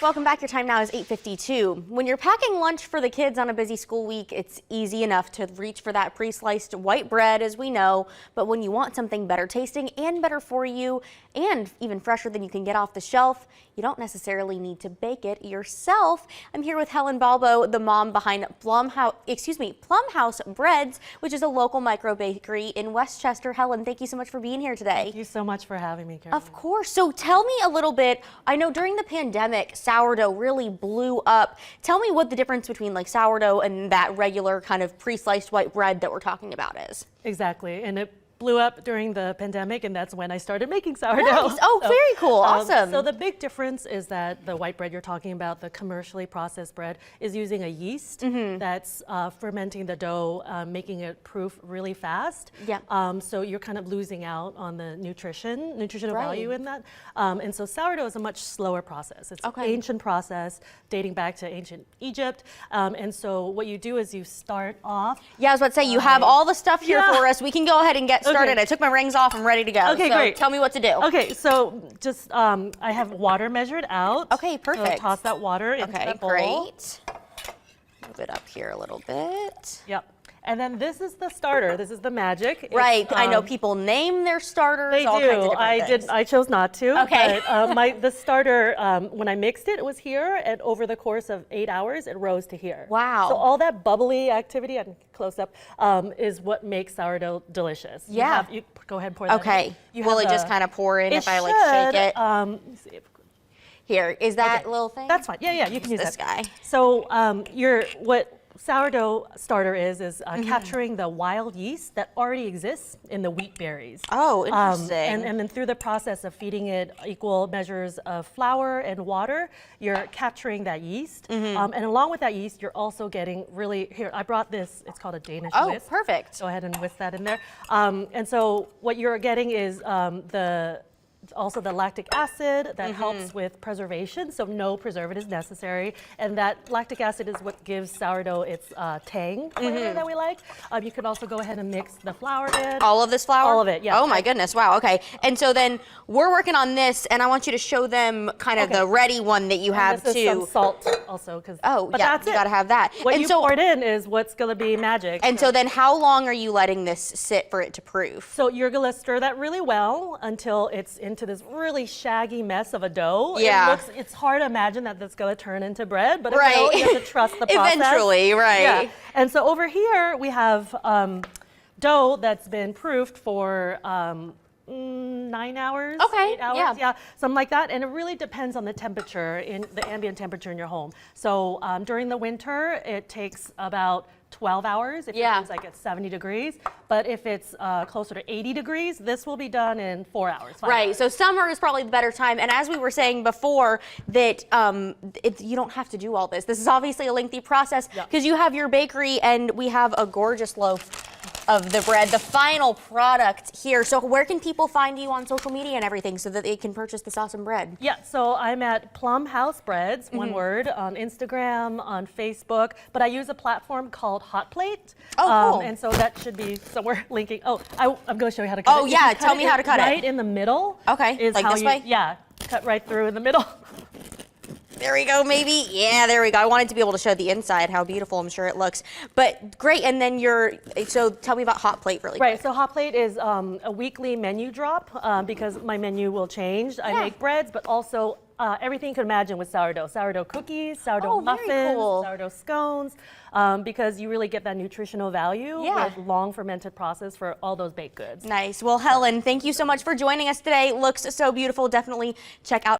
Welcome back. Your time now is 8:52. When you're packing lunch for the kids on a busy school week, it's easy enough to reach for that pre-sliced white bread, as we know. But when you want something better tasting and better for you, and even fresher than you can get off the shelf, you don't necessarily need to bake it yourself. I'm here with Helen Balbo, the mom behind Plumhouse Breads, which is a local micro bakery in Westchester. Helen, thank you so much for being here today. Thank you so much for having me, Carolyn. Of course. So tell me a little bit. I know during the pandemic, sourdough really blew up. Tell me what the difference between like sourdough and that regular kind of pre-sliced white bread that we're talking about is. Exactly. And it blew up during the pandemic, and that's when I started making sourdough. Nice. Oh, so, very cool. Awesome. So the big difference is that the white bread you're talking about, the commercially processed bread, is using a yeast that's fermenting the dough, making it proof really fast. Yeah. So you're kind of losing out on the nutritional value in that. And so sourdough is a much slower process. It's an ancient process dating back to ancient Egypt. And so what you do is you start off. Yeah, I was about to say, you have all the stuff here for us. We can go ahead and get started. I took my rings off. I'm ready to go. Okay, so great. Tell me what to do. Okay, so just I have water measured out. Okay, perfect. So toss that water into the bowl. Great. Move it up here a little bit. Yep. And then this is the starter. This is the magic. Right. I know people name their starters. They all do. Kinds of different things. I chose not to. Okay. But, the starter, when I mixed it, it was here, and over the course of 8 hours, it rose to here. Wow. So all that bubbly activity, I'm close up, is what makes sourdough delicious. Yeah. You go ahead and pour that in. Will it just kind of pour in if I like shake it? Let me see if here, is that little thing? That's fine. Yeah, you can use this that. guy. So what sourdough starter is capturing the wild yeast that already exists in the wheat berries. Oh, interesting. And then through the process of feeding it equal measures of flour and water, you're capturing that yeast. And along with that yeast, you're also getting here, I brought this, it's called a Danish whisk. Oh, perfect. Go ahead and whisk that in there. And so what you're getting is also the lactic acid that helps with preservation, so no preservatives necessary. And that lactic acid is what gives sourdough its tang flavor that we like. You could also go ahead and mix the flour in. All of this flour? All of it, yeah. Oh my goodness, wow, okay. And so then we're working on this, and I want you to show them kind of the ready one that you have this too. Is some salt also, because that's you gotta have that. What you poured in is what's gonna be magic. And so then how long are you letting this sit for it to proof? So you're gonna stir that really well until it's into this really shaggy mess of a dough. Yeah. It's hard to imagine that that's gonna turn into bread, but you have to trust the process. Eventually, right. Yeah. And so over here we have dough that's been proofed for 9 hours, 8 hours, something like that. And it really depends on the temperature, in the ambient temperature in your home. So during the winter, it takes about 12 hours if it's like at 70 degrees. But if it's closer to 80 degrees, this will be done in 4 hours. Right, so summer is probably the better time. And as we were saying before, that you don't have to do all this. This is obviously a lengthy process because you have your bakery, and we have a gorgeous loaf of the bread, the final product here. So where can people find you on social media and everything so that they can purchase this awesome bread? Yeah, so I'm at Plumhouse Breads, one word, on Instagram, on Facebook, but I use a platform called Hot Plate. Oh, cool. And so that should be somewhere linking. Oh, I'm going to show you how to cut it. Oh, yeah, tell me how to cut it. Right in the middle. Okay, is like how this way? Yeah, cut right through in the middle. There we go, maybe. Yeah, there we go. I wanted to be able to show the inside, how beautiful I'm sure it looks. But great, and then so tell me about Hot Plate really quick. Right, so Hot Plate is a weekly menu drop because my menu will change. I make breads, but also everything you can imagine with sourdough. Sourdough cookies, sourdough muffins, sourdough scones, because you really get that nutritional value with long fermented process for all those baked goods. Nice. Well, Helen, thank you so much for joining us today. Looks so beautiful. Definitely check out